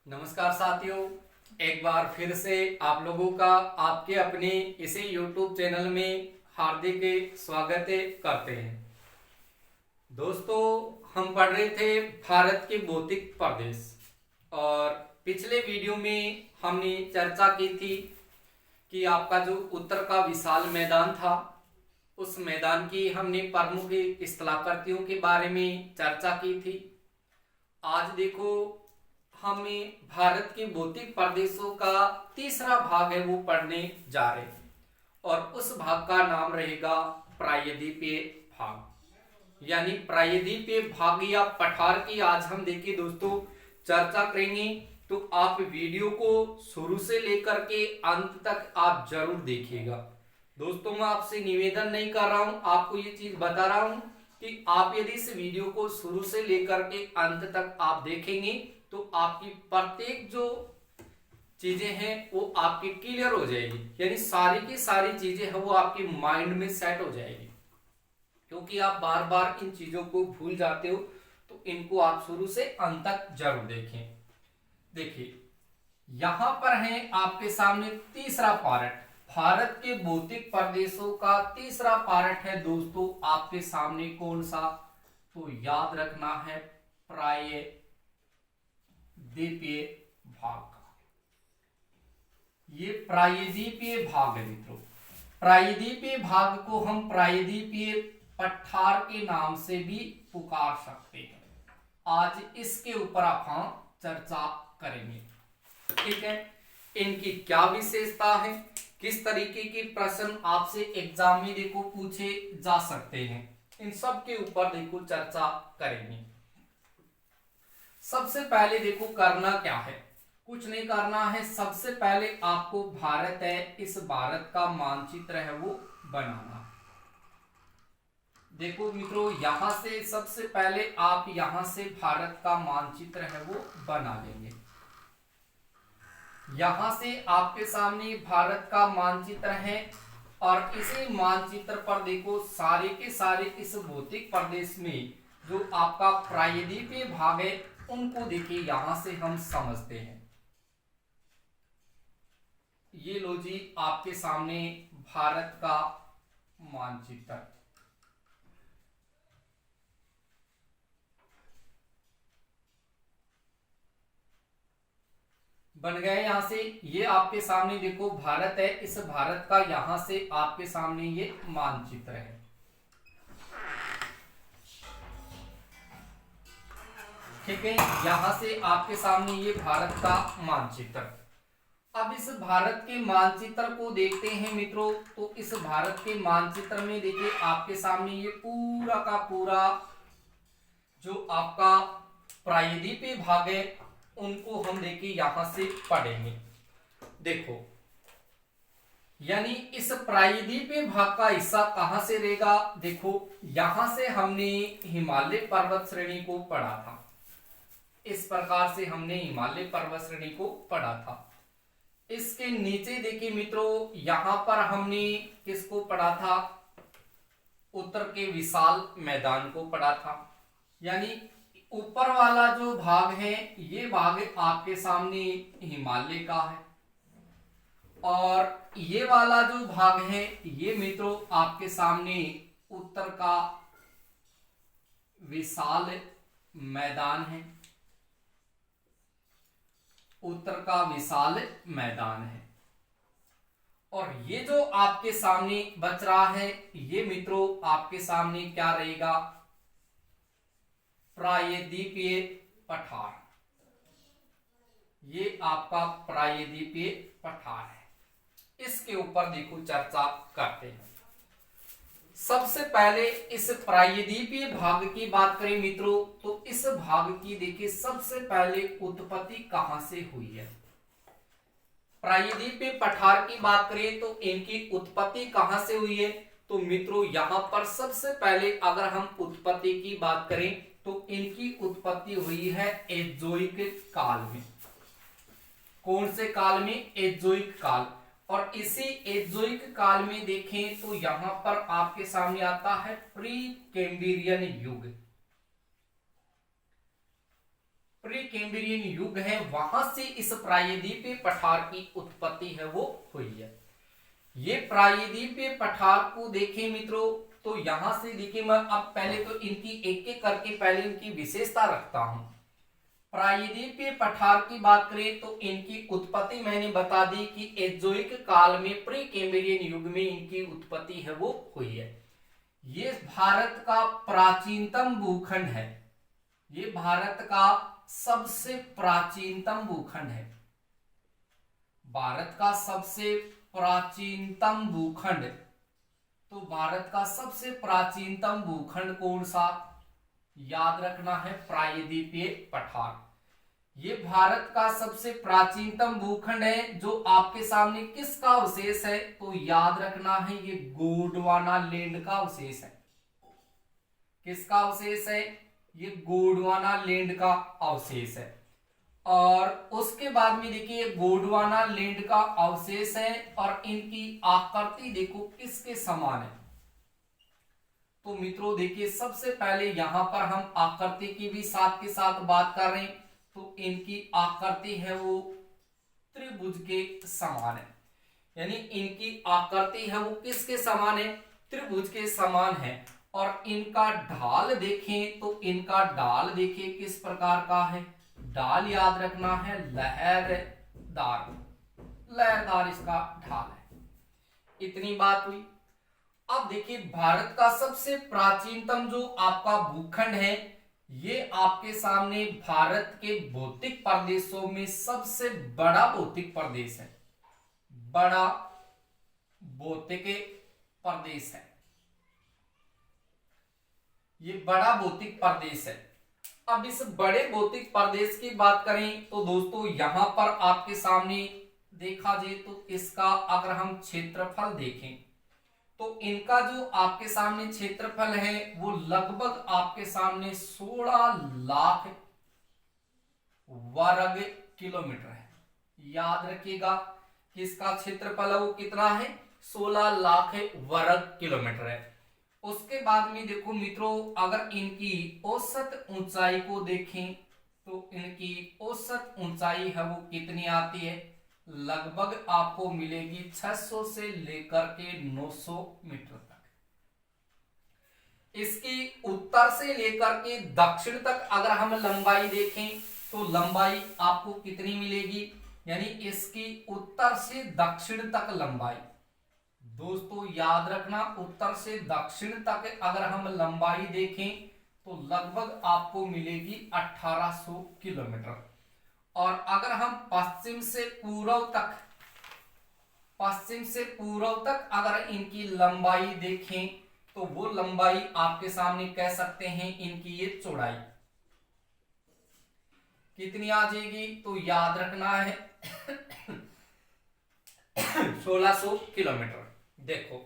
नमस्कार साथियों, एक बार फिर से आप लोगों का आपके अपने इसी YouTube चैनल में हार्दिक स्वागत करते हैं। दोस्तों, हम पढ़ रहे थे भारत के भौतिक प्रदेश और पिछले वीडियो में हमने चर्चा की थी कि आपका जो उत्तर का विशाल मैदान था, उस मैदान की हमने प्रमुख स्थलाकृतियों के बारे में चर्चा की थी। आज देखो, हमें भारत के भौतिक प्रदेशों का तीसरा भाग है वो पढ़ने जा रहे हैं और उस भाग का नाम रहेगा प्रायद्वीपीय भाग, यानी प्रायद्वीपीय भाग या पठार की आज हम देखिए दोस्तों चर्चा करेंगे। तो आप वीडियो को शुरू से लेकर के अंत तक आप जरूर देखिएगा। दोस्तों, मैं आपसे निवेदन नहीं कर रहा हूं, आपको ये चीज बता रहा हूं कि आप यदि इस वीडियो को शुरू से लेकर के अंत तक आप देखेंगे तो आपकी प्रत्येक जो चीजें हैं वो आपकी क्लियर हो जाएगी, यानी सारी की सारी चीजें हैं वो आपके माइंड में सेट हो जाएगी। क्योंकि आप बार बार इन चीजों को भूल जाते हो, तो इनको आप शुरू से अंत तक जरूर देखें। देखिए, यहां पर है आपके सामने तीसरा पार्ट, भारत के भौतिक प्रदेशों का तीसरा पार्ट है दोस्तों आपके सामने। कौन सा? तो याद रखना है प्रायद्वीपीय भाग का। ये प्रायद्वीपीय भाग है मित्रों। प्रायद्वीपीय भाग को हम प्रायद्वीपीय पठार के नाम से भी पुकार सकते हैं। आज इसके ऊपर हम चर्चा करेंगे, ठीक है। इनकी क्या विशेषता है, किस तरीके के प्रश्न आपसे एग्जाम में देखो पूछे जा सकते हैं, इन सब के ऊपर देखो चर्चा करेंगे। सबसे पहले देखो करना क्या है, कुछ नहीं करना है। सबसे पहले आपको भारत है, इस भारत का मानचित्र है वो बनाना है। देखो मित्रों, यहां से सबसे पहले आप यहां से भारत का मानचित्र है वो बना लेंगे। यहां से आपके सामने भारत का मानचित्र है और इसी मानचित्र पर देखो सारे के सारे इस भौतिक प्रदेश में जो आपका प्रायद्वीपीय भाग है उनको देखिए यहां से हम समझते हैं। ये लो जी आपके सामने भारत का मानचित्र बन गया। यहां से ये आपके सामने देखो भारत है, इस भारत का यहां से आपके सामने ये मानचित्र है, ठीक है। यहां से आपके सामने ये भारत का मानचित्र। अब इस भारत के मानचित्र को देखते हैं मित्रों। तो इस भारत के मानचित्र में देखिए आपके सामने ये पूरा का पूरा जो आपका प्रायद्वीपीय भाग है उनको हम देखिए यहां से पढ़ेंगे। देखो, यानी इस प्रायद्वीपीय भाग का हिस्सा कहां से रहेगा? देखो, यहां से हमने हिमालय पर्वत श्रेणी को पढ़ा था। इस प्रकार से हमने हिमालय पर्वत श्रेणी को पढ़ा था। इसके नीचे देखिए मित्रों, यहां पर हमने किसको पढ़ा था? उत्तर के विशाल मैदान को पढ़ा था। यानी ऊपर वाला जो भाग है ये भाग आपके सामने हिमालय का है और ये वाला जो भाग है ये मित्रों आपके सामने उत्तर का विशाल मैदान है। उत्तर का विशाल मैदान है और ये जो आपके सामने बच रहा है ये मित्रों आपके सामने क्या रहेगा? प्रायद्वीपीय पठार। ये आपका प्रायद्वीपीय पठार है। इसके ऊपर देखो चर्चा करते हैं। सबसे पहले इस प्रायद्वीपीय भाग की बात करें मित्रों, तो इस भाग की देखिए सबसे पहले उत्पत्ति कहां से हुई है। प्रायद्वीपीय पठार की बात करें तो इनकी उत्पत्ति कहां से हुई है? तो मित्रों यहां पर सबसे पहले अगर हम उत्पत्ति की बात करें तो इनकी उत्पत्ति हुई है एजोइक काल में। कौन से काल में? एजोइक काल। और इसी एजोइक काल में देखें तो यहां पर आपके सामने आता है प्री कैम्ब्रियन युग। प्री कैम्ब्रियन युग है, वहां से इस प्रायद्वीपीय पठार की उत्पत्ति है वो हुई है। ये प्रायद्वीपीय पठार को देखें मित्रों, तो यहां से देखिए, मैं अब पहले तो इनकी एक एक करके पहले इनकी विशेषता रखता हूं। प्रायद्वीपीय पठार की बात करें तो इनकी उत्पत्ति मैंने बता दी कि एजोइक काल में प्री कैम्ब्रियन युग में इनकी उत्पत्ति है वो हुई है। ये भारत का प्राचीनतम भूखंड है, ये भारत का सबसे प्राचीनतम भूखंड है, भारत का सबसे प्राचीनतम भूखंड। तो भारत का सबसे प्राचीनतम भूखंड कौन सा, याद रखना है प्रायद्वीपीय पठार। ये भारत का सबसे प्राचीनतम भूखंड है, जो आपके सामने किसका अवशेष है, तो याद रखना है ये गोंडवाना लैंड का अवशेष है। किसका अवशेष है, ये गोंडवाना लैंड का अवशेष है। और उसके बाद में देखिए गोंडवाना लैंड का अवशेष है और इनकी आकृति देखो किसके समान है। तो मित्रों देखिए, सबसे पहले यहां पर हम आकृति की भी साथ के साथ बात कर रहे हैं, तो इनकी आकृति है वो त्रिभुज के समान है, यानी इनकी आकृति है वो किसके समान है, त्रिभुज के समान है। और इनका ढाल देखें तो इनका ढाल देखिए किस प्रकार का है, ढाल याद रखना है लहरदार, लहरदार इसका ढाल है। इतनी बात हुई। अब देखिए भारत का सबसे प्राचीनतम जो आपका भूखंड है, ये आपके सामने भारत के भौतिक प्रदेशों में सबसे बड़ा भौतिक प्रदेश है, बड़ा भौतिक प्रदेश है, ये बड़ा भौतिक प्रदेश है। अब इस बड़े भौतिक प्रदेश की बात करें तो दोस्तों यहां पर आपके सामने देखा जाए तो इसका अगर हम क्षेत्रफल देखें तो इनका जो आपके सामने क्षेत्रफल है वो लगभग आपके सामने 16 लाख वर्ग किलोमीटर है। याद रखिएगा कि इसका क्षेत्रफल है वो कितना है, 16 लाख वर्ग किलोमीटर है। उसके बाद में देखो मित्रों, अगर इनकी औसत ऊंचाई को देखें तो इनकी औसत ऊंचाई है वो कितनी आती है, लगभग आपको मिलेगी 600 से लेकर के 900 मीटर तक। इसकी उत्तर से लेकर के दक्षिण तक अगर हम लंबाई देखें तो लंबाई आपको कितनी मिलेगी, यानी इसकी उत्तर से दक्षिण तक लंबाई, दोस्तों याद रखना उत्तर से दक्षिण तक अगर हम लंबाई देखें तो लगभग आपको मिलेगी 1800 किलोमीटर। और अगर हम पश्चिम से पूर्व तक अगर इनकी लंबाई देखें तो वो लंबाई आपके सामने कह सकते हैं इनकी ये चौड़ाई कितनी आ जाएगी, तो याद रखना है 1600 किलोमीटर। देखो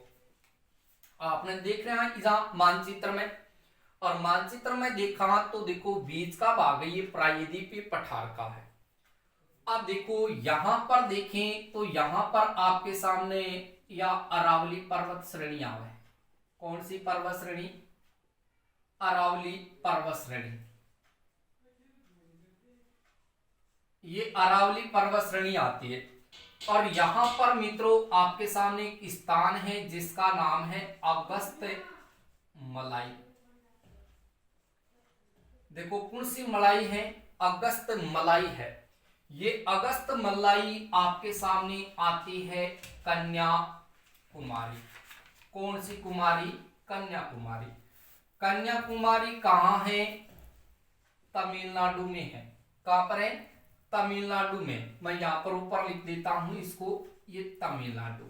आपने देख रहे हैं इधर मानचित्र में, और मानचित्र में देखा तो देखो बीच का भाग ये प्रायद्वीपीय पठार का है। अब देखो यहां पर देखें तो यहां पर आपके सामने या अरावली पर्वत श्रेणी आवे, कौन सी पर्वत श्रेणी, अरावली पर्वत श्रेणी, ये अरावली पर्वत श्रेणी आती है। और यहां पर मित्रों आपके सामने एक स्थान है जिसका नाम है अगस्त मलाई। देखो कौन सी मलाई है, अगस्त मलाई है। ये अगस्त मलाई आपके सामने आती है कन्याकुमारी। कौन सी कुमारी, कन्याकुमारी। कन्याकुमारी कहां है, तमिलनाडु में है। कहां पर है, तमिलनाडु में। मैं यहां पर ऊपर लिख देता हूं इसको, ये तमिलनाडु।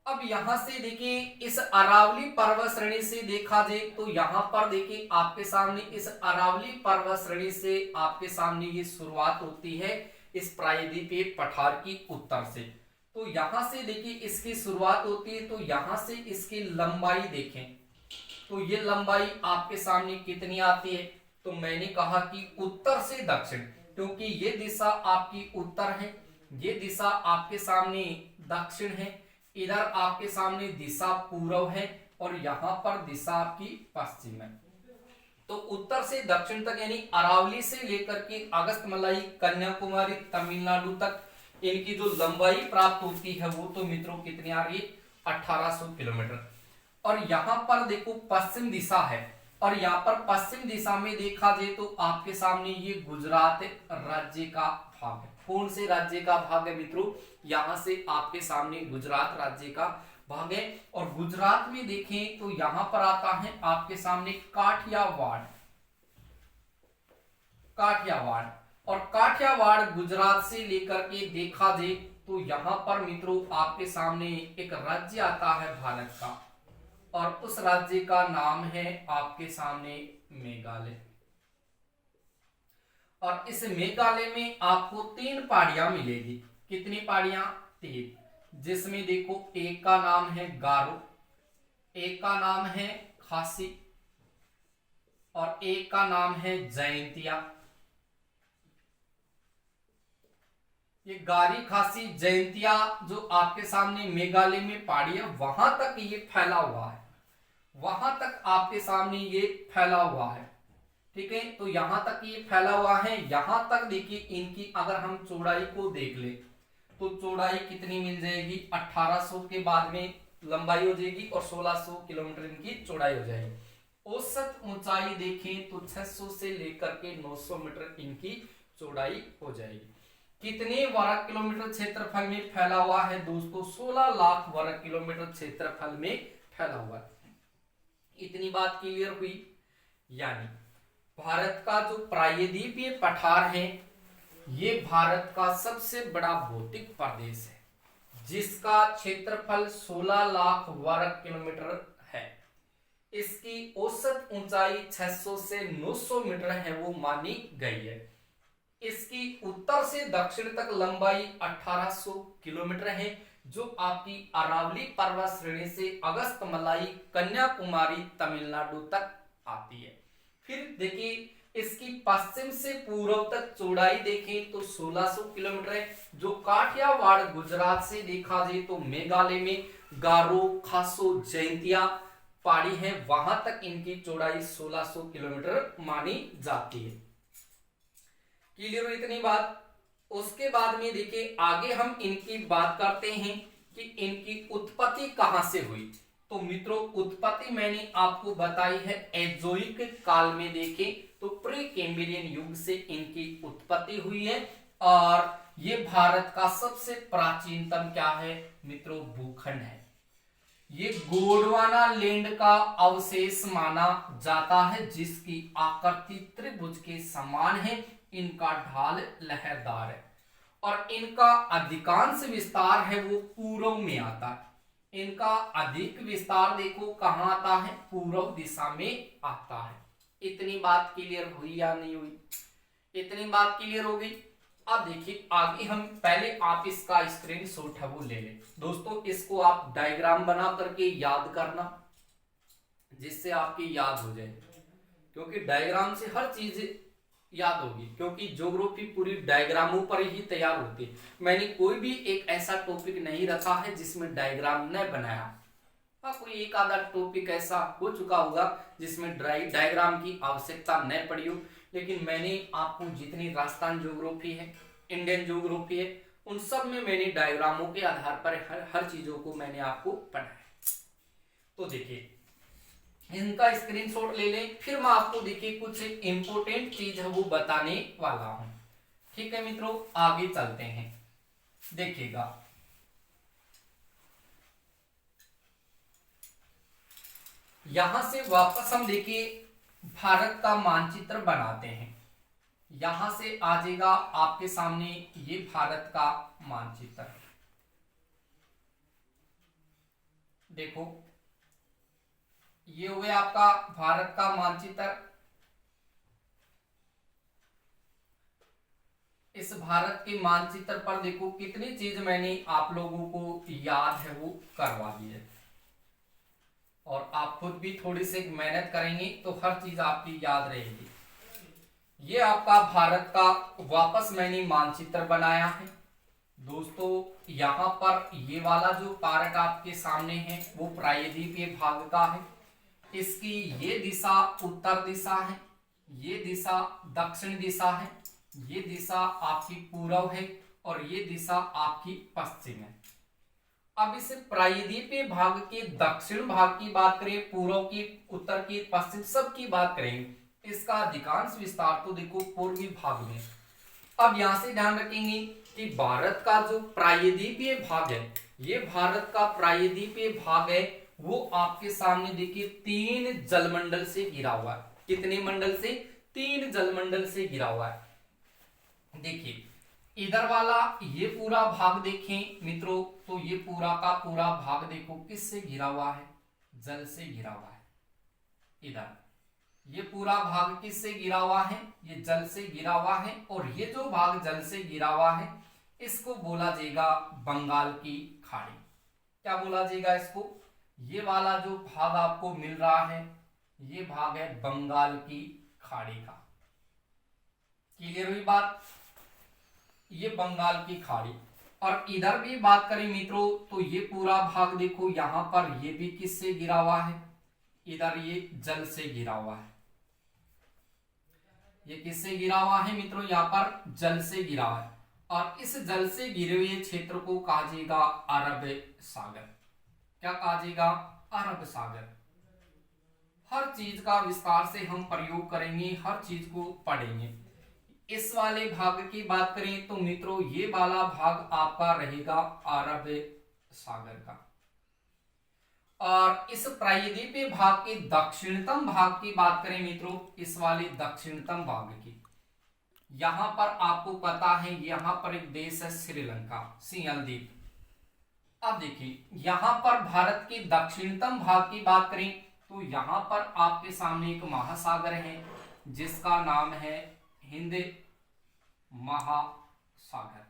अब यहां से देखिए इस अरावली पर्वत श्रेणी से देखा जाए तो यहां पर देखिए आपके सामने इस अरावली पर्वत श्रेणी से आपके सामने ये शुरुआत होती है इस प्रायद्वीपीय पठार की उत्तर से। तो यहां से देखिए इसकी शुरुआत होती है, तो यहां से इसकी लंबाई देखें तो ये लंबाई आपके सामने कितनी आती है, तो मैंने कहा कि उत्तर से दक्षिण, क्योंकि ये दिशा आपकी उत्तर है, ये दिशा आपके सामने दक्षिण है, इधर आपके सामने दिशा पूर्व है और यहां पर दिशा आपकी पश्चिम है। तो उत्तर से दक्षिण तक यानी अरावली से लेकर के अगस्तमलाई, कन्याकुमारी, तमिलनाडु तक इनकी जो लंबाई प्राप्त होती है वो तो मित्रों कितनी आ रही है, 1800 किलोमीटर। और यहाँ पर देखो पश्चिम दिशा है, और यहाँ पर पश्चिम दिशा में देखा जाए तो आपके सामने ये गुजरात राज्य का भाग है। कौन से राज्य का भाग है मित्रों, यहाँ से आपके सामने गुजरात राज्य का भाग है। और गुजरात में देखें तो यहाँ पर आता है आपके सामने काठियावाड़, काठियावाड़। और काठियावाड़ गुजरात से लेकर के देखा जाए तो यहाँ पर मित्रों आपके सामने एक राज्य आता है भारत का, और उस राज्य का नाम है आपके सामने मेघालय। और इस मेघालय में आपको 3 पहाड़ियां मिलेगी। कितनी पहाड़ियां, 3, जिसमें देखो एक का नाम है गारो, एक का नाम है खासी, और एक का नाम है जयंतिया। ये गारी, खासी, जयंतिया जो आपके सामने मेघालय में पहाड़ी है वहां तक ये फैला हुआ है, वहां तक आपके सामने ये फैला हुआ है। ठीक है, तो यहां तक ये फैला हुआ है। यहां तक देखिए इनकी अगर हम चौड़ाई को देख ले तो चौड़ाई कितनी मिल जाएगी, 1800 के बाद में लंबाई हो जाएगी और 1600 किलोमीटर इनकी चौड़ाई हो जाएगी। औसत ऊंचाई देखें तो 600 से लेकर के 900 मीटर इनकी चौड़ाई हो जाएगी। कितने वर्ग किलोमीटर क्षेत्रफल में फैला हुआ है दोस्तों, 16 लाख वर्ग किलोमीटर क्षेत्रफल में फैला हुआ है। इतनी बात क्लियर हुई। यानी भारत का जो प्रायद्वीपीय पठार है ये भारत का सबसे बड़ा भौतिक प्रदेश है, जिसका क्षेत्रफल 16 लाख वर्ग किलोमीटर है। इसकी औसत ऊंचाई 600 से 900 मीटर है वो मानी गई है। इसकी उत्तर से दक्षिण तक लंबाई 1800 किलोमीटर है, जो आपकी अरावली पर्वत श्रेणी से अगस्तमलाई, कन्याकुमारी, तमिलनाडु तक आती है। फिर देखिए इसकी पश्चिम से पूर्व तक चौड़ाई देखें तो 1600 किलोमीटर है, जो काठियावाड़ गुजरात से देखा जाए तो मेघालय में गारो, खासो, जयंतिया पहाड़ी है, वहां तक इनकी चौड़ाई 1600 किलोमीटर मानी जाती है। क्लियर हो इतनी बात। उसके बाद में देखिए आगे हम इनकी बात करते हैं कि इनकी उत्पत्ति कहां से हुई। तो मित्रों उत्पत्ति मैंने आपको बताई है एजोइक काल में देखें तो प्री कैम्ब्रियन युग से इनकी उत्पत्ति हुई है। और ये भारत का सबसे प्राचीनतम क्या है मित्रों, भूखंड है। ये गोंडवाना लैंड का अवशेष माना जाता है, जिसकी आकृति त्रिभुज के समान है। इनका ढाल लहरदार है और इनका अधिकांश विस्तार है वो पूर्व में आता है। इनका अधिक विस्तार देखो कहां आता है, पूर्व दिशा में आता है। इतनी बात क्लियर हुई या नहीं हुई, इतनी बात क्लियर हो गई। अब देखिए आगे हम पहले आप इसका स्क्रीनशॉट है वो ले लें दोस्तों। इसको आप डायग्राम बना करके याद करना, जिससे आपकी याद हो जाए, क्योंकि डायग्राम से हर चीज याद होगी, क्योंकि ज्योग्राफी पूरी डायग्रामों पर ही तैयार होती है। मैंने कोई भी एक ऐसा टॉपिक नहीं रखा है जिसमें डायग्राम न बनाया। हाँ कोई एक आधा टॉपिक ऐसा हो चुका होगा जिसमें डायग्राम की आवश्यकता न पड़ी हो, लेकिन मैंने आपको जितनी राजस्थान ज्योग्राफी है, इंडियन ज्योग्राफी है, उन सब में मैंने डायग्रामों के आधार पर हर चीजों को मैंने आपको पढ़ाया। तो देखिए इनका स्क्रीनशॉट ले लें, फिर मैं आपको देखिए कुछ इंपोर्टेंट चीज है वो बताने वाला हूं। ठीक है मित्रों, आगे चलते हैं। देखिएगा यहां से वापस हम देखिए भारत का मानचित्र बनाते हैं। यहां से आ जाएगा आपके सामने ये भारत का मानचित्र। देखो ये हो गया आपका भारत का मानचित्र। इस भारत के मानचित्र पर देखो कितनी चीज मैंने आप लोगों को याद है वो करवा दी है, और आप खुद भी थोड़ी सी मेहनत करेंगे तो हर चीज आपकी याद रहेगी। ये आपका भारत का वापस मैंने मानचित्र बनाया है दोस्तों। यहाँ पर ये वाला जो पार्ट आपके सामने है वो प्रायद्वीपीय भाग का है, इसकी ये दिशा उत्तर दिशा है, ये दिशा दक्षिण दिशा है, ये दिशा आपकी पूर्व है और ये दिशा आपकी पश्चिम है। अब इस प्रायद्वीपीय भाग के दक्षिण भाग की बात करें, पूर्व की, उत्तर की, पश्चिम, सब की बात करेंगे। इसका अधिकांश विस्तार तो देखो पूर्वी भाग में। अब यहां से ध्यान रखेंगे कि भारत का जो प्रायद्वीपीय भाग है, ये भारत का प्रायद्वीपीय भाग है, वो आपके सामने देखिए 3 जलमंडल से घिरा हुआ है। कितने मंडल से? 3 जलमंडल से घिरा हुआ है। देखिए इधर वाला ये पूरा भाग देखें मित्रों, तो ये पूरा का पूरा भाग देखो किससे घिरा हुआ है? जल से घिरा हुआ है। इधर ये पूरा भाग किससे घिरा हुआ है? ये जल से घिरा हुआ है। और ये जो भाग जल से घिरा हुआ है, इसको बोला जाएगा बंगाल की खाड़ी। क्या बोला जाएगा इसको? ये वाला जो भाग आपको मिल रहा है, ये भाग है बंगाल की खाड़ी का। क्लियर हुई बात? ये बंगाल की खाड़ी। और इधर भी बात करें मित्रों, तो ये पूरा भाग देखो, यहां पर ये भी किससे घिरा हुआ है? इधर ये जल से घिरा हुआ है। ये किससे घिरा हुआ है मित्रों? यहाँ पर जल से घिरा हुआ है। और इस जल से घिरे हुए क्षेत्र को कहा जाएगा अरब सागर। क्या कहा जाएगा? अरब सागर। हर चीज का विस्तार से हम प्रयोग करेंगे, हर चीज को पढ़ेंगे। इस वाले भाग की बात करें तो मित्रों, ये वाला भाग आपका रहेगा अरब सागर का। और इस प्रायद्वीपीय भाग के दक्षिणतम भाग की बात करें मित्रों, इस वाले दक्षिणतम भाग की, यहां पर आपको पता है यहां पर एक देश है श्रीलंका, सिंहल द्वीप। अब देखिए यहां पर भारत के दक्षिणतम भाग की बात करें तो यहां पर आपके सामने एक महासागर है जिसका नाम है हिंद महासागर।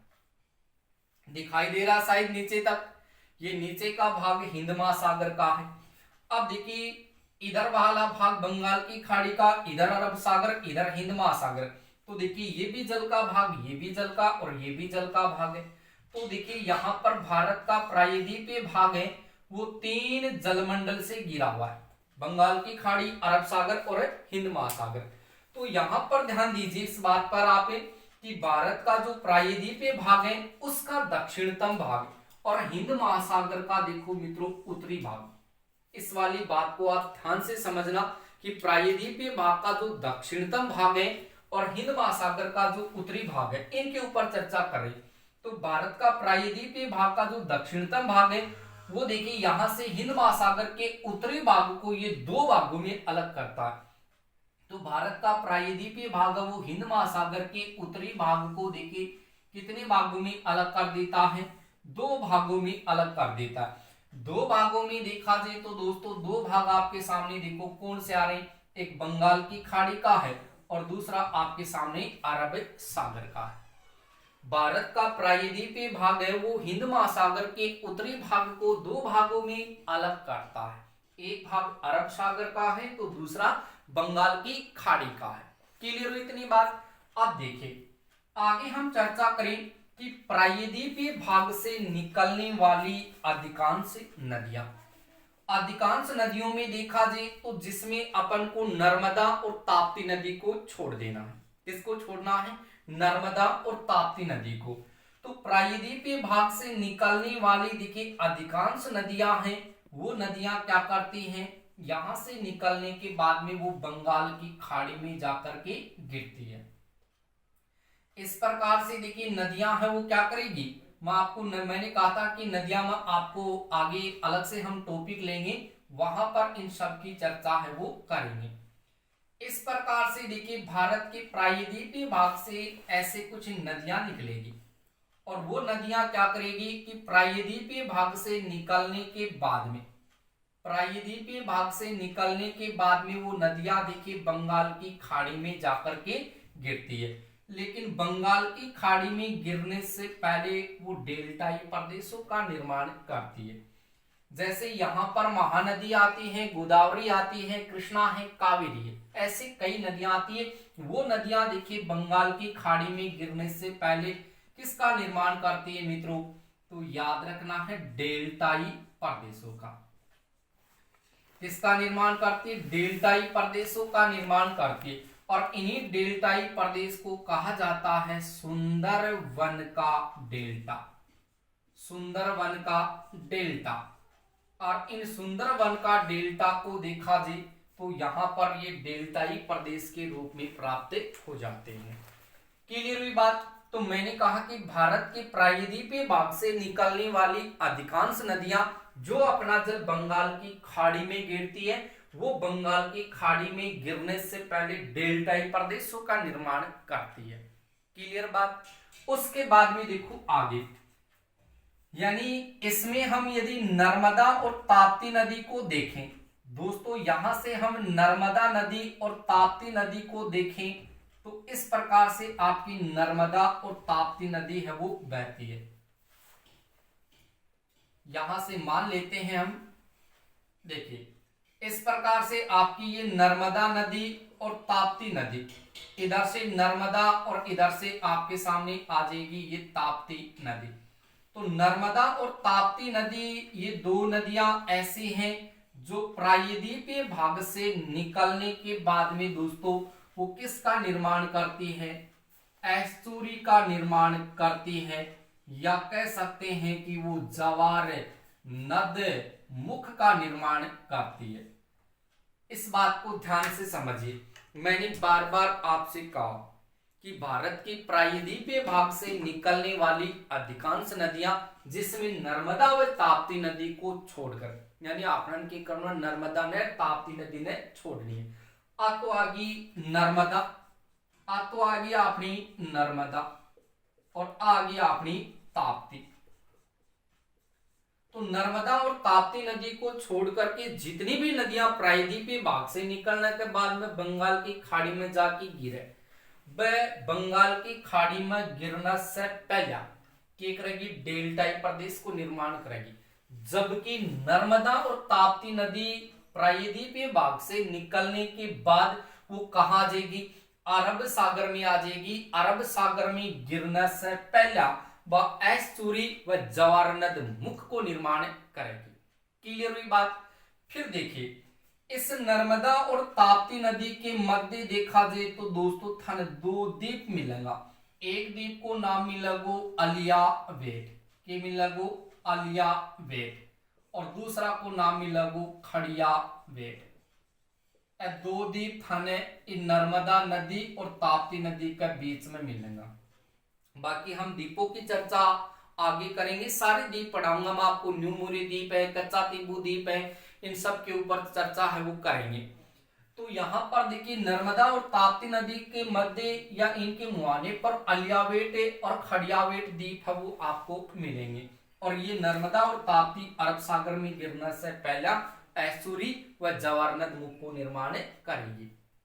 दिखाई दे रहा शायद नीचे तक? ये नीचे का भाग हिंद महासागर का है। अब देखिए इधर वाला भाग बंगाल की खाड़ी का, इधर अरब सागर, इधर हिंद महासागर। तो देखिए ये भी जल का भाग, ये भी जल का, और ये भी जल का भाग है। तो देखिए यहाँ पर भारत का प्रायद्वीपीय भाग है, वो 3 जलमंडल से घिरा हुआ है, बंगाल की खाड़ी, अरब सागर और हिंद महासागर। तो यहाँ पर ध्यान दीजिए इस बात पर आप कि भारत का जो प्रायद्वीपीय भाग है उसका दक्षिणतम भाग और हिंद महासागर का देखो मित्रों उत्तरी भाग। इस वाली बात को आप ध्यान से समझना कि प्रायद्वीपीय भाग का जो दक्षिणतम भाग है और हिंद महासागर का जो उत्तरी भाग है, इनके ऊपर चर्चा करें। तो भारत का प्रायद्वीपीय भाग का जो दक्षिणतम भाग है वो देखिए यहां से हिंद महासागर के उत्तरी भाग को ये 2 भागों में अलग करता है। तो भारत का प्रायद्वीपीय भाग है वो हिंद महासागर के उत्तरी भाग को देखिए कितने भागों में अलग कर देता है? 2 भागों में अलग कर देता है। 2 भागों में देखा जाए तो दोस्तों 2 भाग आपके सामने देखो कौन से आ रहे हैं? एक बंगाल की खाड़ी का है और दूसरा आपके सामने अरब सागर का है। भारत का प्रायद्वीपीय भाग है वो हिंद महासागर के उत्तरी भाग को 2 भागों में अलग करता है। एक भाग अरब सागर का है तो दूसरा बंगाल की खाड़ी का है। क्लियर हुई इतनी बात? अब देखिए आगे हम चर्चा करें कि प्रायद्वीपीय भाग से निकलने वाली अधिकांश नदियां, अधिकांश नदियों में देखा जाए तो जिसमें अपन को नर्मदा और ताप्ती नदी को छोड़ देना है। किसको छोड़ना है? नर्मदा और ताप्ती नदी को। तो प्रायद्वीपीय भाग से निकलने वाली देखिए अधिकांश नदियां हैं, वो नदियां क्या करती हैं? यहां से निकलने के बाद में वो बंगाल की खाड़ी में जाकर के गिरती है। इस प्रकार से देखिए नदियां हैं वो क्या करेगी? मैंने कहा था कि नदियां में आपको आगे अलग से हम टॉपिक लेंगे, वहां पर इन सब की चर्चा है वो करेंगे। इस प्रकार से देखिए भारत के प्रायद्वीपीय भाग से ऐसे कुछ नदियां निकलेगी और वो नदियां क्या करेगी कि प्रायद्वीपीय भाग से निकलने के बाद में, प्रायद्वीपीय भाग से निकलने के बाद में वो नदियां देखिए बंगाल की खाड़ी में जाकर के गिरती है। लेकिन बंगाल की खाड़ी में गिरने से पहले वो डेल्टाई प्रदेशों का निर्माण करती है। जैसे यहाँ पर महानदी आती है, गोदावरी आती है, कृष्णा है, कावेरी है, ऐसे कई नदियां आती है। वो नदियां देखिए बंगाल की खाड़ी में गिरने से पहले किसका निर्माण करती है मित्रों? तो याद रखना है डेल्टाई प्रदेशों का। किसका निर्माण करती है? डेल्टाई प्रदेशों का निर्माण करती है। और इन्हीं डेल्टाई प्रदेश को कहा जाता है सुंदरवन का डेल्टा, सुंदरवन का डेल्टा। और इन सुंदरवन का डेल्टा को देखा जाए तो यहाँ पर ये डेल्टाई प्रदेश के रूप में प्राप्त हो जाते हैं। क्लियर हुई बात? तो मैंने कहा कि भारत के प्रायद्वीपीय भाग से निकलने वाली अधिकांश नदियां जो अपना जल बंगाल की खाड़ी में गिरती है, वो बंगाल की खाड़ी में गिरने से पहले डेल्टाई प्रदेशों का निर्माण करती है। क्लियर बात? उसके बाद में देखो आगे, यानी इसमें हम यदि नर्मदा और ताप्ती नदी को देखें दोस्तों, यहां से हम नर्मदा नदी और ताप्ती नदी को देखें तो इस प्रकार से आपकी नर्मदा और ताप्ती नदी है वो बहती है। यहां से मान लेते हैं हम, देखिए इस प्रकार से आपकी ये नर्मदा नदी और ताप्ती नदी, इधर से नर्मदा और इधर से आपके सामने आ जाएगी ये ताप्ती नदी। तो नर्मदा और ताप्ती नदी ये दो नदियां ऐसी हैं जो प्रायद्वीपीय भाग से निकलने के बाद में दोस्तों वो किसका निर्माण करती है? एस्चुरी का निर्माण करती है, या कह सकते हैं कि वो जवार नद मुख का निर्माण करती है। इस बात को ध्यान से समझिए, मैंने बार बार आपसे कहा कि भारत की प्रायद्वीपीय भाग से निकलने वाली अधिकांश नदियां, जिसमें नर्मदा व ताप्ती नदी को छोड़कर, यानी आकलन की क्रम नर्मदा ने ताप्ती नदी ने छोड़नी है। तो आगी नर्मदा, तो आगी अपनी नर्मदा और आगी अपनी ताप्ती। तो नर्मदा और ताप्ती नदी को छोड़ करके जितनी भी नदियां प्रायद्वीपीय भाग से निकलने के बाद में बंगाल की खाड़ी में जाके गिरे, वह बंगाल की खाड़ी में गिरने से पहले क्या करेगी? डेल्टाई प्रदेश को निर्माण करेगी। जबकि नर्मदा और ताप्ती नदी प्रायद्वीपीय भाग से निकलने के बाद वो कहां जाएगी? अरब सागर में आ जाएगी। अरब सागर में गिरने से पहले वह एस्चुरी व जवार नद मुख को निर्माण करेगी। क्लियर हुई बात? फिर देखिए, इस नर्मदा और ताप्ती नदी के मध्य देखा जाए तो दोस्तों थाने दो द्वीप मिलेगा। एक द्वीप को नाम मिलेगो अलियावेट, के मिलेगो अलियावेट, और दूसरा को नाम मिलेगो खड़ियावेट। दो द्वीप थाने इन नर्मदा नदी और ताप्ती नदी के बीच में मिलेगा। बाकी हम द्वीपों की चर्चा आगे करेंगे, सारे द्वीप पढ़ाऊंगा मैं आपको। न्यू मोरी द्वीप है, कच्चा तिब्बू द्वीप है, इन सब के ऊपर चर्चा है वो करेंगे। तो यहाँ पर देखिए नर्मदा और ताप्ती नदी के मध्य या इनके मुहाने पर अलियावेट और खड़ियावेट द्वीप है वो आपको मिलेंगे। और ये नर्मदा और ताप्ती अरब सागर में गिरने से पहले एस्चुरी व जवार नद मुख को निर्माण करेगी।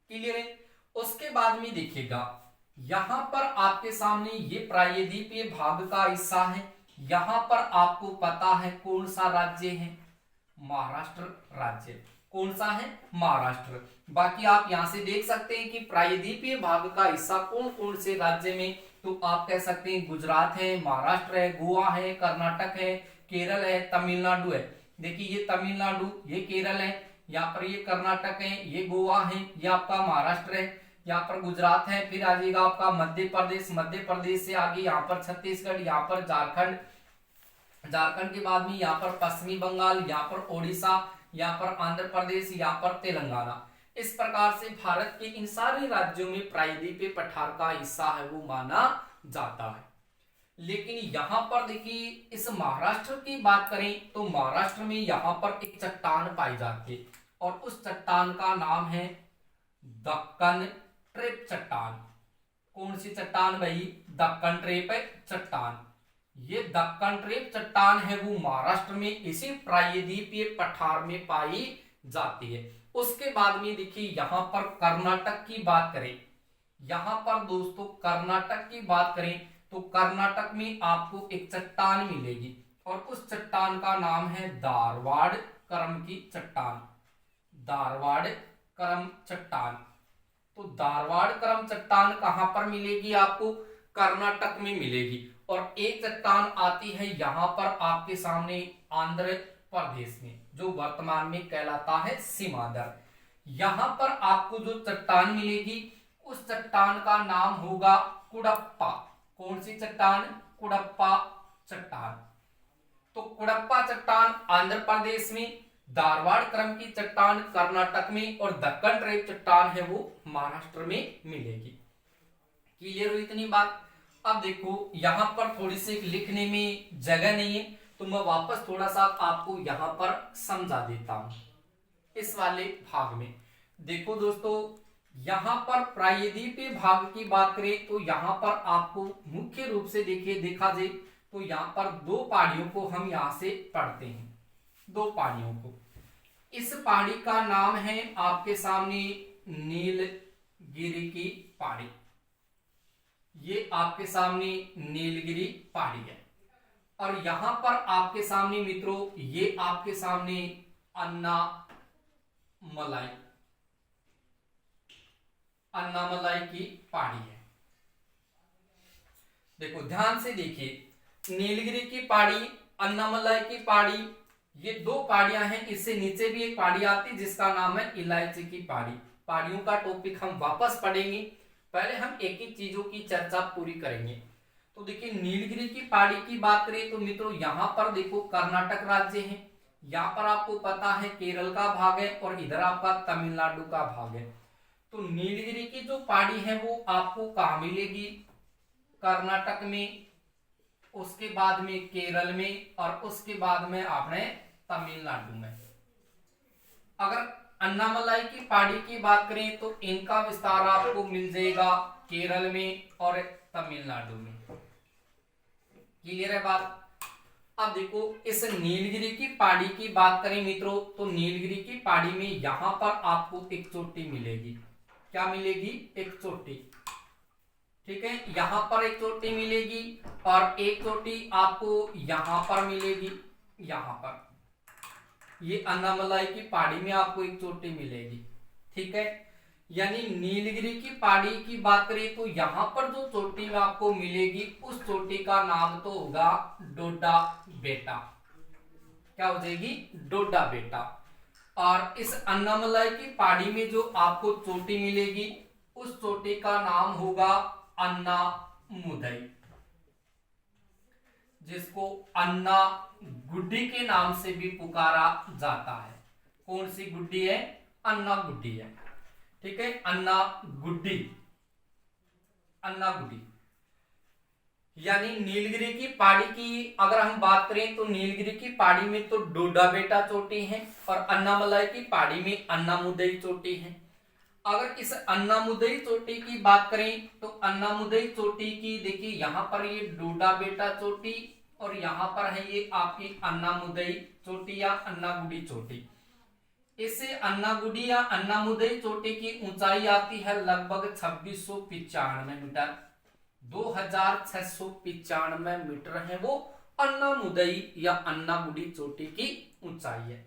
क्लियर है? उसके बाद में देखिएगा, यहाँ पर आपके सामने ये प्रायद्वीपीय भाग का हिस्सा है। यहाँ पर आपको पता है कौन सा राज्य है? महाराष्ट्र राज्य। कौन सा है? महाराष्ट्र। बाकी आप यहाँ से देख सकते हैं कि प्रायद्वीपीय भाग का हिस्सा कौन कौन से राज्य में, तो आप कह सकते हैं गुजरात है, महाराष्ट्र है, गोवा है, कर्नाटक है, केरल है, तमिलनाडु है। देखिए ये तमिलनाडु, ये केरल है, यहाँ पर ये कर्नाटक है, ये गोवा है, ये आपका महाराष्ट्र है, यहाँ पर गुजरात है। फिर आ जाएगा आपका मध्य प्रदेश, मध्य प्रदेश से आगे यहाँ पर छत्तीसगढ़, यहाँ पर झारखंड, झारखंड के बाद में यहाँ पर पश्चिमी बंगाल, यहाँ पर ओडिशा, यहाँ पर आंध्र प्रदेश, यहाँ पर तेलंगाना। इस प्रकार से भारत के इन सारे राज्यों में प्रायद्वीपीय पठार का हिस्सा है वो माना जाता है। लेकिन यहाँ पर देखिए इस महाराष्ट्र की बात करें तो महाराष्ट्र में यहाँ पर एक चट्टान पाई जाती है और उस चट्टान का नाम है दक्कन ट्रेप चट्टान। कौन सी चट्टान भाई? दक्कन ट्रेप चट्टान। ये दक्कन ट्रेप चट्टान है वो महाराष्ट्र में इसी प्रायद्वीपीय पठार में पाई जाती है। उसके बाद में देखिए यहाँ पर कर्नाटक की बात करें, यहाँ पर दोस्तों कर्नाटक की बात करें तो कर्नाटक में आपको एक चट्टान मिलेगी और उस चट्टान का नाम है धारवाड़ करम की चट्टान। धारवाड़ करम चट्टान। तो धारवाड़ करम चट्टान कहां पर मिलेगी? आपको कर्नाटक में मिलेगी। और एक चट्टान आती है यहां पर आपके सामने आंध्र प्रदेश में। जो वर्तमान में कहलाता है सिमादर। यहां पर आपको जो चट्टान मिलेगी उस चट्टान का नाम होगा कुडप्पा। कौन सी चट्टान? कुडप्पा चट्टान। तो कुडप्पा चट्टान आंध्र प्रदेश में, धारवाड़ क्रम की चट्टान कर्नाटक में और दक्कन ट्रेप चट्टान है वो महाराष्ट्र में मिलेगी। क्लियर हुई इतनी बात? अब देखो यहां पर थोड़ी सी लिखने में जगह नहीं है तो मैं वापस थोड़ा सा आपको यहां पर समझा देता हूं। इस वाले भाग में देखो दोस्तों, यहां पर प्रायद्वीपीय भाग की बात करें तो यहां पर आपको मुख्य रूप से देखिए देखा जाए तो यहां पर दो पहाड़ियों को हम यहां से पढ़ते हैं, दो पहाड़ियों को। इस पहाड़ी का नाम है आपके सामने नीलगिरी की पहाड़ी। ये आपके सामने नीलगिरी पहाड़ी है और यहां पर आपके सामने मित्रों ये आपके सामने अन्नामलाई की पहाड़ी है। देखो ध्यान से देखिए, नीलगिरी की पहाड़ी, अन्नामलाई की पहाड़ी, ये दो पहाड़ियां हैं। इससे नीचे भी एक पहाड़ी आती है जिसका नाम है इलायची की पहाड़ी। पहाड़ियों का टॉपिक हम वापस पढ़ेंगे, पहले हम एक एक चीजों की चर्चा पूरी करेंगे। तो देखिए नीलगिरी की पहाड़ी की बात करें तो मित्रों यहां पर देखो कर्नाटक राज्य है, यहां पर आपको पता है केरल का भाग है और इधर आपका तमिलनाडु का भाग है। तो नीलगिरी की जो पहाड़ी है वो आपको कहां मिलेगी? कर्नाटक में, उसके बाद में केरल में और उसके बाद में आपने तमिलनाडु में। अगर अन्नामलाई की पहाड़ी की बात करें तो इनका विस्तार आपको मिल जाएगा केरल में और तमिलनाडु में। क्लियर है बात? अब देखो इस नीलगिरी की पहाड़ी की बात करें मित्रों तो नीलगिरी की पहाड़ी में यहां पर आपको एक चोटी मिलेगी। क्या मिलेगी? एक चोटी। ठीक है, यहां पर एक चोटी मिलेगी और एक चोटी आपको यहां पर मिलेगी। यहां पर ये अन्नामलाई की पहाड़ी में आपको एक चोटी मिलेगी। ठीक है, यानी नीलगिरी की पहाड़ी की बात करें तो यहां पर जो चोटी में आपको मिलेगी उस चोटी का नाम तो होगा डोडा बेटा। क्या हो जाएगी? डोडा बेटा। और इस अन्नामलाई की पहाड़ी में जो आपको चोटी मिलेगी उस चोटी का नाम होगा अन्ना मुदई, जिसको अन्ना गुड्डी के नाम से भी पुकारा जाता है। कौन सी गुड्डी है? अन्ना गुड्डी है। ठीक है, अन्ना गुड्डी, अन्ना गुड्डी। यानी नीलगिरी की पहाड़ी की अगर हम बात करें तो नीलगिरी की पहाड़ी में तो डोडा बेटा चोटी है और अन्नामलाई की पहाड़ी में अन्ना मुदई चोटी है। अगर इस अन्ना मुदई चोटी की बात करें तो अन्ना मुदई चोटी की देखिए यहां पर ये डोडा बेटा चोटी और यहां पर है ये आपकी अन्ना मुदई चोटी या अन्ना गुडी चोटी। इससे अन्ना गुडी या अन्ना मुदई चोटी की ऊंचाई आती है लगभग 2695 मीटर। 2695 मीटर है वो अन्ना मुदई या अन्ना गुडी चोटी की ऊंचाई है।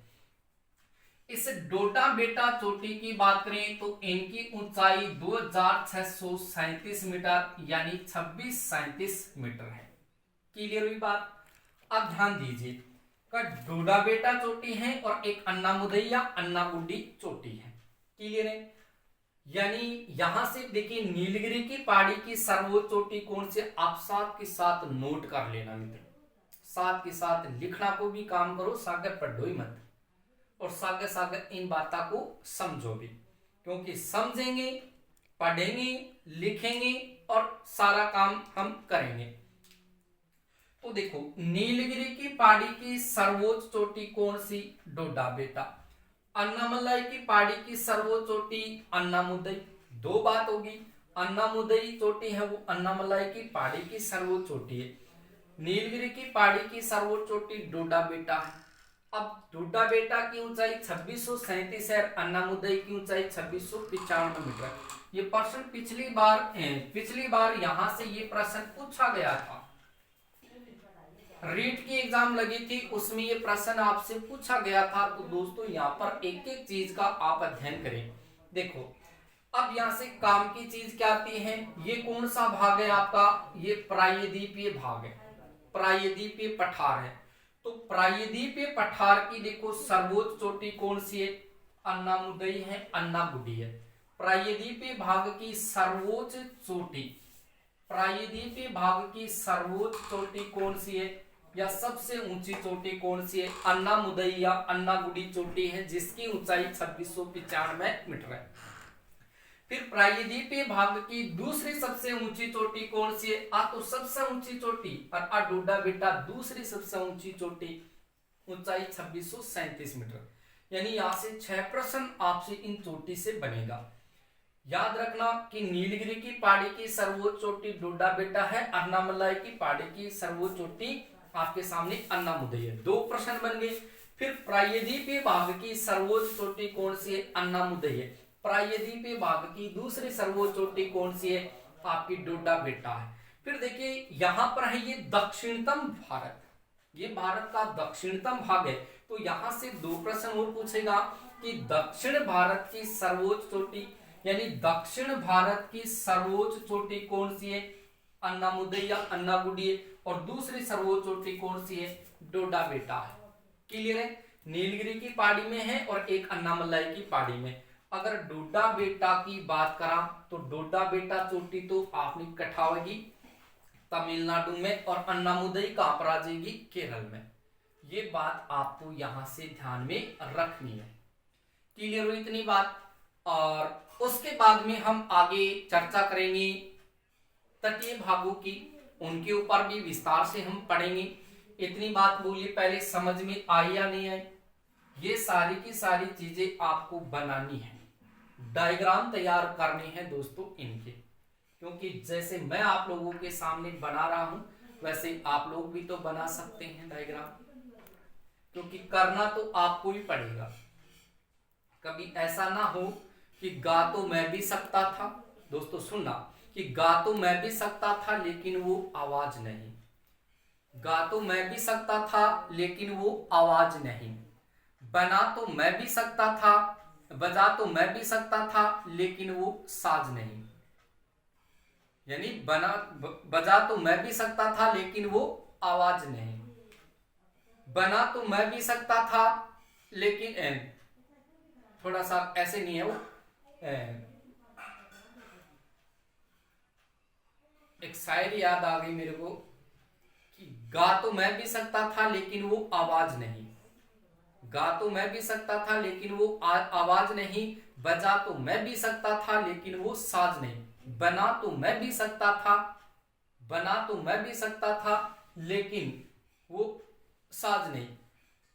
इस डोडा बेटा चोटी की बात करें तो इनकी ऊंचाई 2637 मीटर यानी 2637 मीटर है। क्लियर हुई बात? अब ध्यान दीजिए का डोडा बेटा चोटी है और एक अन्ना मुदई या अन्ना गुड्डी चोटी है। क्लियर है? यानी यहां से देखिए नीलगिरी की पहाड़ी की सर्वोच्च चोटी कौन से, आप साथ के साथ नोट कर लेना मित्र, साथ के साथ लिखना को भी काम करो, सागर पढ़ो ही मत और सागर सागर इन बातों को समझो भी, क्योंकि समझेंगे, पढ़ेंगे, लिखेंगे और सारा काम हम करेंगे। तो देखो नीलगिरी की पहाड़ी की सर्वोच्च चोटी कौन सी? डोडा बेटा। अन्नामलाई की पहाड़ी की सर्वोच्च चोटी अन्ना मुदई। दो बात होगी, अन्ना मुदई चोटी है वो अन्नामलाई की पहाड़ी की सर्वोच्च चोटी है, नीलगिरी की पहाड़ी की सर्वोच्च चोटी डोडा बेटा है। अब डोडा बेटा की ऊंचाई 2637 है, अन्ना मुदई की ऊंचाई 2695 मीटर। ये प्रश्न पिछली बार यहां से ये प्रश्न पूछा गया था, रीट की एग्जाम लगी थी उसमें ये प्रश्न आपसे पूछा गया था। तो दोस्तों यहाँ पर एक एक चीज का आप अध्ययन करें। देखो अब यहां से काम की चीज क्या आती है, ये कौन सा भाग है आपका? ये प्रायद्वीपीय भाग है, प्रायद्वीपीय पठार है। तो प्रायद्वीपीय पठार की देखो सर्वोच्च चोटी कौन सी है? अन्नामुदई है, अन्नागुडी है। प्रायद्वीपीय भाग की सर्वोच्च चोटी, प्रायद्वीपीय भाग की सर्वोच्च चोटी कौन सी है या सबसे ऊंची चोटी कौन सी है? अन्नामुदई या अन्नागुडी चोटी है, जिसकी ऊंचाई 2695 मीटर है। फिर प्रायद्वीपीय भाग की दूसरी सबसे ऊंची चोटी कौन सी है? तो सबसे ऊंची चोटी और डोडा बेटा दूसरी सबसे ऊंची चोटी, ऊंचाई 2637 मीटर। यानी यहां से 6 प्रश्न आपसे इन चोटी से बनेगा। याद रखना कि नीलगिरी की पहाड़ी की सर्वोच्च चोटी डोडा बेटा है, अन्नामलाई की पहाड़ी की सर्वोच्च चोटी आपके सामने अन्नामुदई है। 2 प्रश्न बन गए। फिर प्रायद्वीपीय भाग की सर्वोच्च चोटी कौन सी है? अन्नामुदई है। प्रायद्वीपीय भाग की दूसरी सर्वोच्च चोटी कौन सी है? आपकी डोडा बेटा है। फिर देखिए यहां पर है ये दक्षिणतम भारत, ये भारत का दक्षिणतम भाग है। तो यहां से 2 प्रश्न और पूछेगा कि दक्षिण भारत की सर्वोच्च चोटी, यानी दक्षिण भारत की सर्वोच्च चोटी कौन सी है? अन्नामुदई या अन्नागुडी है। और दूसरी सर्वोच्च चोटी कौन सी है? डोडा बेटा है। क्लियर है? नीलगिरी की पहाड़ी में है और एक अन्नामलाई की पहाड़ी में। अगर डोडा बेटा की बात करा तो डोडा बेटा चोटी तो आपने कठावगी तमिलनाडु में और अन्नामुदई कहां पर आ जाएगी? केरल में। ये बात आपको यहां से ध्यान में रखनी है। क्लियर हुई इतनी बात? और उसके बाद में हम आगे चर्चा करेंगे तटीय भागों की, उनके ऊपर भी विस्तार से हम पढ़ेंगे। इतनी बात बोलिए पहले समझ में आई या नहीं आई? ये सारी की सारी चीजें आपको बनानी है, डायग्राम तैयार करने हैं दोस्तों इनके, क्योंकि जैसे मैं आप लोगों के सामने बना रहा हूं वैसे आप लोग भी तो बना सकते हैं डायग्राम, क्योंकि करना तो आपको ही पड़ेगा। कभी ऐसा ना हो कि गा तो मैं भी सकता था, दोस्तों सुनना, कि गा तो मैं भी सकता था लेकिन वो आवाज नहीं, गा तो मैं भी सकता था लेकिन वो आवाज नहीं, बना तो मैं भी सकता था, बजा तो मैं भी सकता था लेकिन वो साज नहीं। यानी बजा तो मैं भी सकता था लेकिन वो आवाज नहीं, बना तो मैं भी सकता था लेकिन थोड़ा सा ऐसे नहीं है वो, एक शायरी याद आ गई मेरे को कि गा तो मैं भी सकता था लेकिन वो आवाज नहीं, गा तो मैं भी सकता था लेकिन वो आवाज नहीं, बजा तो मैं भी सकता था लेकिन वो साज नहीं, बना तो मैं भी सकता था, बना तो मैं भी सकता था लेकिन वो साज नहीं,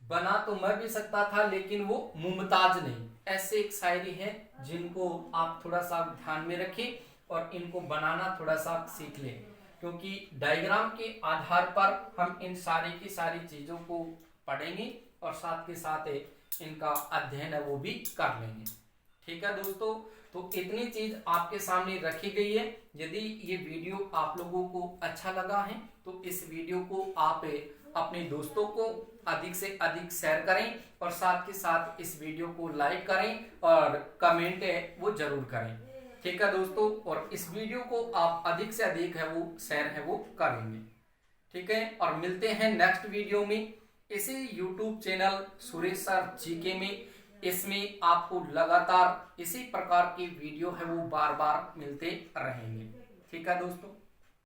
बना तो मैं भी सकता था लेकिन वो मुमताज नहीं। ऐसे एक शायरी है जिनको आप थोड़ा सा ध्यान में रखें और इनको बनाना थोड़ा सा सीख लें, क्योंकि डायग्राम के आधार पर हम इन सारी की सारी चीजों को पढ़ेंगे और साथ के साथ इनका अध्ययन है वो भी कर लेंगे। ठीक है दोस्तों, तो इतनी चीज आपके सामने रखी गई है। यदि ये वीडियो आप लोगों को अच्छा लगा है तो इस वीडियो को आप अपने दोस्तों को अधिक से अधिक शेयर करें और साथ के साथ इस वीडियो को लाइक करें और कमेंट है वो जरूर करें। ठीक है दोस्तों, और इस वीडियो को आप अधिक से अधिक है वो शेयर है वो करेंगे। ठीक है, और मिलते हैं नेक्स्ट वीडियो में इसी YouTube channel Suresh sir GK में। इसमें आपको लगातार इसी प्रकार की वीडियो है वो बार बार मिलते रहेंगे। ठीक है दोस्तों।